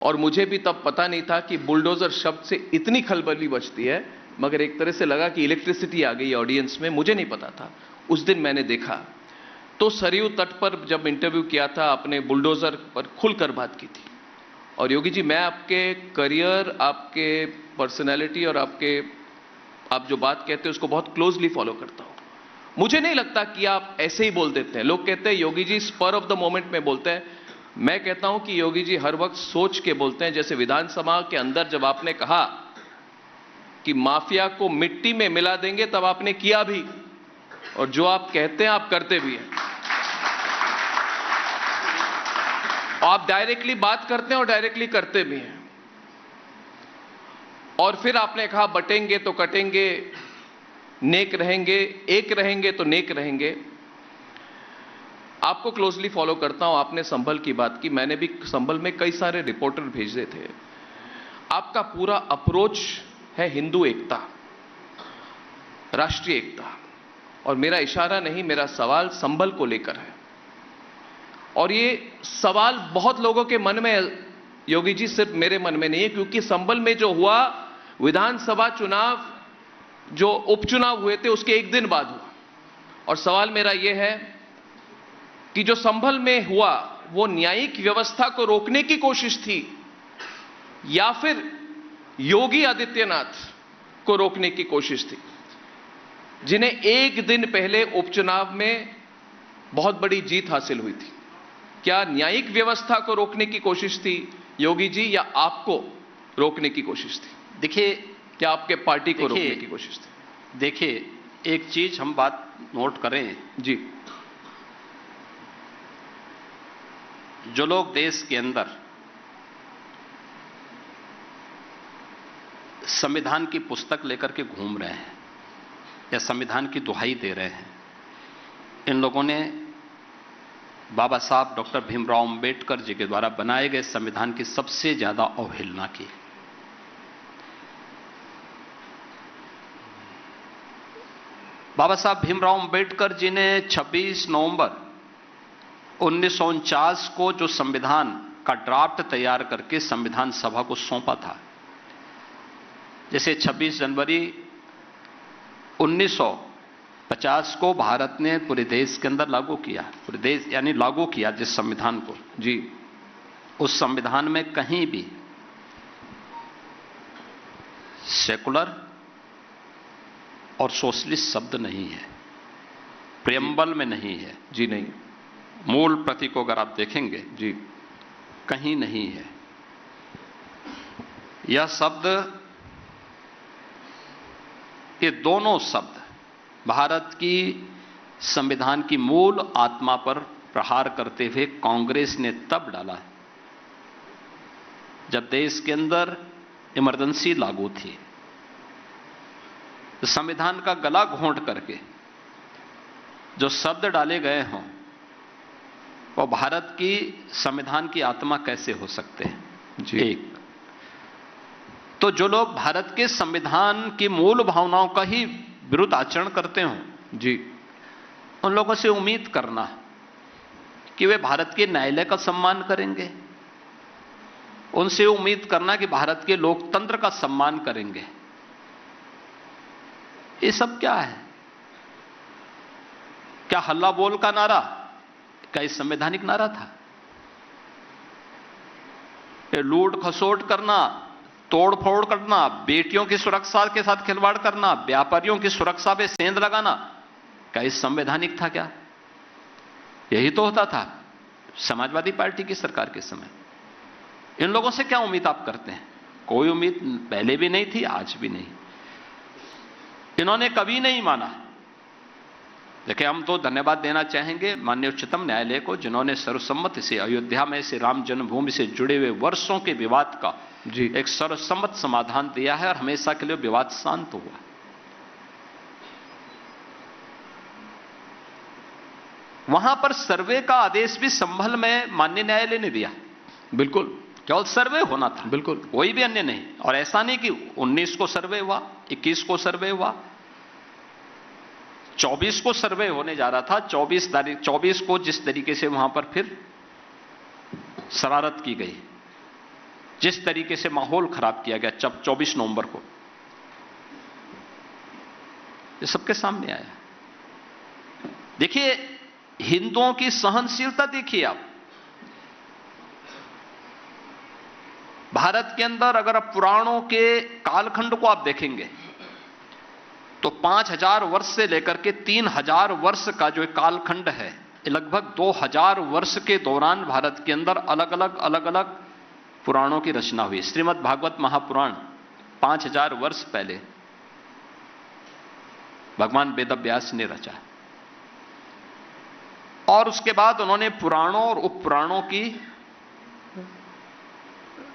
और मुझे भी तब पता नहीं था कि बुलडोजर शब्द से इतनी खलबली बचती है, मगर एक तरह से लगा कि इलेक्ट्रिसिटी आ गई ऑडियंस में, मुझे नहीं पता था। उस दिन मैंने देखा तो सरयू तट पर जब इंटरव्यू किया था आपने, बुलडोजर पर खुलकर बात की थी। और योगी जी, मैं आपके करियर, आपके पर्सनैलिटी और आप जो बात कहते हैं उसको बहुत क्लोजली फॉलो करता हूं। मुझे नहीं लगता कि आप ऐसे ही बोल देते हैं। लोग कहते हैं Yogi ji spur of the moment में बोलते हैं। मैं कहता हूं कि योगी जी हर वक्त सोच के बोलते हैं। जैसे विधानसभा के अंदर जब आपने कहा कि माफिया को मिट्टी में मिला देंगे, तब आपने किया भी, और जो आप कहते हैं आप करते भी हैं। आप डायरेक्टली बात करते हैं और डायरेक्टली करते भी हैं। और फिर आपने कहा बटेंगे तो कटेंगे, नेक रहेंगे, एक रहेंगे तो नेक रहेंगे। आपको क्लोजली फॉलो करता हूं। आपने संभल की बात की, मैंने भी संभल में कई सारे रिपोर्टर भेजे थे। आपका पूरा अप्रोच है हिंदू एकता, राष्ट्रीय एकता। और मेरा इशारा नहीं, मेरा सवाल संभल को लेकर है। और ये सवाल बहुत लोगों के मन में, योगी जी सिर्फ मेरे मन में नहीं है, क्योंकि संभल में जो हुआ विधानसभा चुनाव, जो उपचुनाव हुए थे उसके एक दिन बाद हुआ। और सवाल मेरा यह है कि जो संभल में हुआ वो न्यायिक व्यवस्था को रोकने की कोशिश थी या फिर योगी आदित्यनाथ को रोकने की कोशिश थी, जिन्हें एक दिन पहले उपचुनाव में बहुत बड़ी जीत हासिल हुई थी। क्या न्यायिक व्यवस्था को रोकने की कोशिश थी योगी जी, या आपको रोकने की कोशिश थी? देखिए, क्या आपके पार्टी को रोकने की कोशिश थी? देखिए, एक चीज हम बात नोट करें जी। जो लोग देश के अंदर संविधान की पुस्तक लेकर के घूम रहे हैं या संविधान की दुहाई दे रहे हैं, इन लोगों ने बाबा साहब डॉक्टर भीमराव अंबेडकर जी के द्वारा बनाए गए संविधान की सबसे ज्यादा अवहेलना की। बाबा साहब भीमराव अंबेडकर जी ने 26 नवंबर 1949 को जो संविधान का ड्राफ्ट तैयार करके संविधान सभा को सौंपा था, जैसे 26 जनवरी 1950 को भारत ने पूरे देश के अंदर लागू किया, पूरे देश यानी लागू किया जिस संविधान को जी, उस संविधान में कहीं भी सेकुलर और सोशलिस्ट शब्द नहीं है, प्रियम्बल में नहीं है। जी नहीं, मूल प्रति को अगर आप देखेंगे जी, कहीं नहीं है। यह शब्द, ये दोनों शब्द भारत की संविधान की मूल आत्मा पर प्रहार करते हुए कांग्रेस ने तब डाला जब देश के अंदर इमरजेंसी लागू थी। तो संविधान का गला घोंट करके जो शब्द डाले गए हों, वो भारत की संविधान की आत्मा कैसे हो सकते हैं? जी। एक तो जो लोग भारत के संविधान की मूल भावनाओं का ही विरुद्ध आचरण करते हों, जी, उन लोगों से उम्मीद करना कि वे भारत के न्यायालय का सम्मान करेंगे, उनसे उम्मीद करना कि भारत के लोकतंत्र का सम्मान करेंगे, ये सब क्या है? क्या हल्ला बोल का नारा, क्या ये संवैधानिक नारा था? ये लूट खसोट करना, तोड़ फोड़ करना, बेटियों की सुरक्षा के साथ खिलवाड़ करना, व्यापारियों की सुरक्षा पे सेंध लगाना, क्या ये संवैधानिक था? क्या यही तो होता था समाजवादी पार्टी की सरकार के समय? इन लोगों से क्या उम्मीद आप करते हैं? कोई उम्मीद पहले भी नहीं थी, आज भी नहीं। इन्होंने कभी नहीं माना। देखिए, हम तो धन्यवाद देना चाहेंगे माननीय उच्चतम न्यायालय को, जिन्होंने सर्वसम्मति से अयोध्या में से राम जन्मभूमि से जुड़े हुए वर्षों के विवाद का जी, एक सर्वसम्मत समाधान दिया है और हमेशा के लिए विवाद शांत हुआ। वहां पर सर्वे का आदेश भी संभल में माननीय न्यायालय ने दिया। बिल्कुल, केवल सर्वे होना था, बिल्कुल, कोई भी अन्य नहीं। और ऐसा नहीं कि 19 को सर्वे हुआ, 21 को सर्वे हुआ, 24 को सर्वे होने जा रहा था। 24 को जिस तरीके से वहां पर फिर शरारत की गई, जिस तरीके से माहौल खराब किया गया 24 नवंबर को, ये सबके सामने आया। देखिए हिंदुओं की सहनशीलता देखिए आप। भारत के अंदर अगर आप पुराणों के कालखंड को आप देखेंगे तो 5000 वर्ष से लेकर के 3000 वर्ष का जो कालखंड है, लगभग 2000 वर्ष के दौरान भारत के अंदर अलग अलग पुराणों की रचना हुई। श्रीमद् भागवत महापुराण 5000 वर्ष पहले भगवान वेदव्यास ने रचा, और उसके बाद उन्होंने पुराणों और उपपुराणों की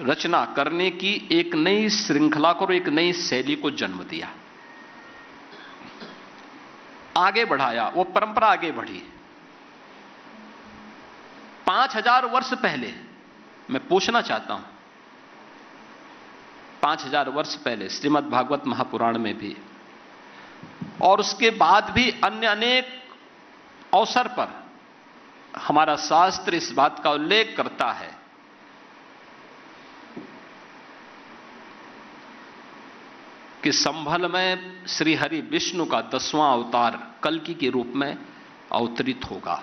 रचना करने की एक नई श्रृंखला को, एक नई शैली को जन्म दिया, आगे बढ़ाया, वो परंपरा आगे बढ़ी। 5000 वर्ष पहले मैं पूछना चाहता हूं, 5000 वर्ष पहले श्रीमद् भागवत महापुराण में भी और उसके बाद भी अन्य अनेक अवसर पर हमारा शास्त्र इस बात का उल्लेख करता है कि संभल में श्री हरि विष्णु का 10वां अवतार कल्कि के रूप में अवतरित होगा।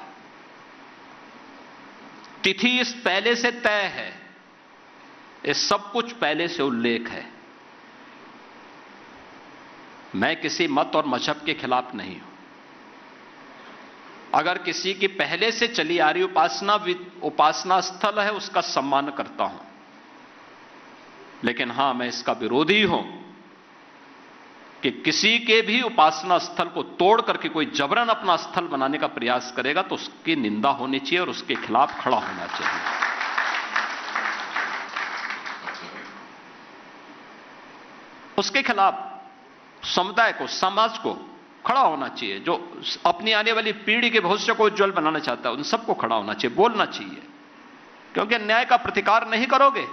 तिथि इस पहले से तय है, ये सब कुछ पहले से उल्लेख है। मैं किसी मत और मजहब के खिलाफ नहीं हूं। अगर किसी की पहले से चली आ रही उपासना स्थल है, उसका सम्मान करता हूं, लेकिन हां मैं इसका विरोधी हूं कि किसी के भी उपासना स्थल को तोड़ करके कोई जबरन अपना स्थल बनाने का प्रयास करेगा तो उसकी निंदा होनी चाहिए और उसके खिलाफ खड़ा होना चाहिए। उसके खिलाफ समुदाय को, समाज को खड़ा होना चाहिए। जो अपनी आने वाली पीढ़ी के भविष्य को उज्जवल बनाना चाहता है, उन सबको खड़ा होना चाहिए, बोलना चाहिए। क्योंकि न्याय का प्रतिकार नहीं करोगे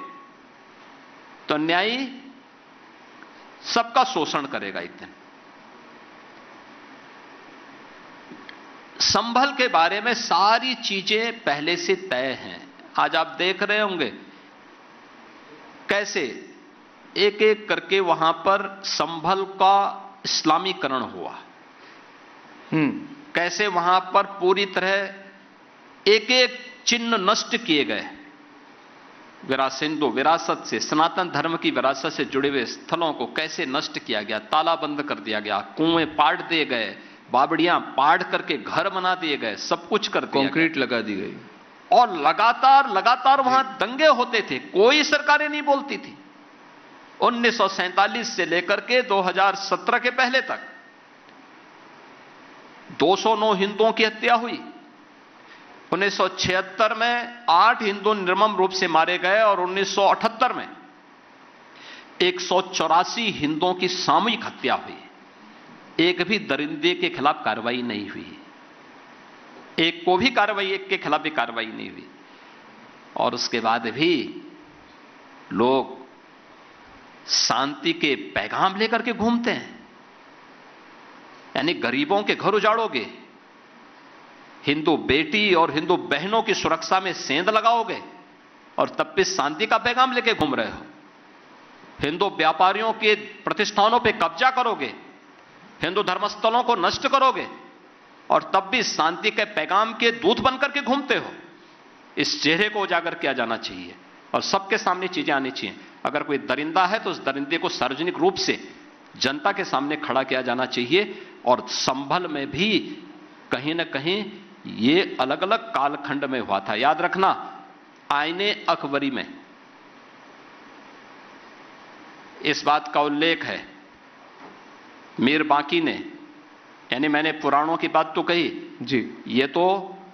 तो न्यायी सबका शोषण करेगा एक दिन। संभल के बारे में सारी चीजें पहले से तय हैं। आज आप देख रहे होंगे कैसे एक एक करके वहां पर संभल का इस्लामीकरण हुआ, कैसे वहां पर पूरी तरह एक एक चिन्ह नष्ट किए गए। हिंदू विरासत से, सनातन धर्म की विरासत से जुड़े हुए स्थलों को कैसे नष्ट किया गया, तालाबंद कर दिया गया, कुएं पाट दिए गए, बावड़ियां पाट करके घर बना दिए गए, सब कुछ कर दिया, कंक्रीट लगा दी गई, और लगातार वहां दंगे होते थे, कोई सरकारें नहीं बोलती थी। 1947 से लेकर के 2017 के पहले तक 209 हिंदुओं की हत्या हुई। 1976 में 8 हिंदू निर्मम रूप से मारे गए और 1978 में 184 हिंदुओं की सामूहिक हत्या हुई। एक भी दरिंदे के खिलाफ कार्रवाई नहीं हुई, एक को भी कार्रवाई, एक के खिलाफ भी कार्रवाई नहीं हुई। और उसके बाद भी लोग शांति के पैगाम लेकर के घूमते हैं। यानी गरीबों के घर उजाड़ोगे, हिंदू बेटी और हिंदू बहनों की सुरक्षा में सेंध लगाओगे और तब भी शांति का पैगाम लेके घूम रहे हो। हिंदू व्यापारियों के प्रतिष्ठानों पे कब्जा करोगे, हिंदू धर्मस्थलों को नष्ट करोगे और तब भी शांति के पैगाम के दूत बनकर के घूमते हो। इस चेहरे को उजागर किया जाना चाहिए और सबके सामने चीजें आनी चाहिए। अगर कोई दरिंदा है तो उस दरिंदे को सार्वजनिक रूप से जनता के सामने खड़ा किया जाना चाहिए। और संभल में भी कहीं ना कहीं ये अलग अलग कालखंड में हुआ था। याद रखना, आईने अकबरी में इस बात का उल्लेख है। मीर बाकी ने, यानी मैंने पुराणों की बात तो कही जी, ये तो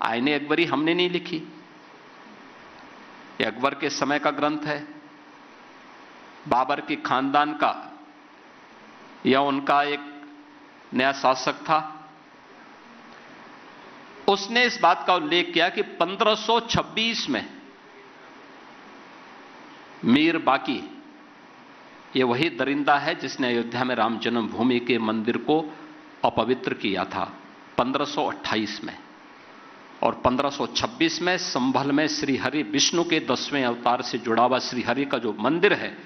आईने अकबरी हमने नहीं लिखी, ये अकबर के समय का ग्रंथ है। बाबर के खानदान का या उनका एक नया शासक था, उसने इस बात का उल्लेख किया कि 1526 में मीर बाकी, ये वही दरिंदा है जिसने अयोध्या में राम जन्मभूमि के मंदिर को अपवित्र किया था 1528 में। और 1526 में संभल में श्री हरि विष्णु के 10वें अवतार से जुड़ा हुआ श्री हरि का जो मंदिर है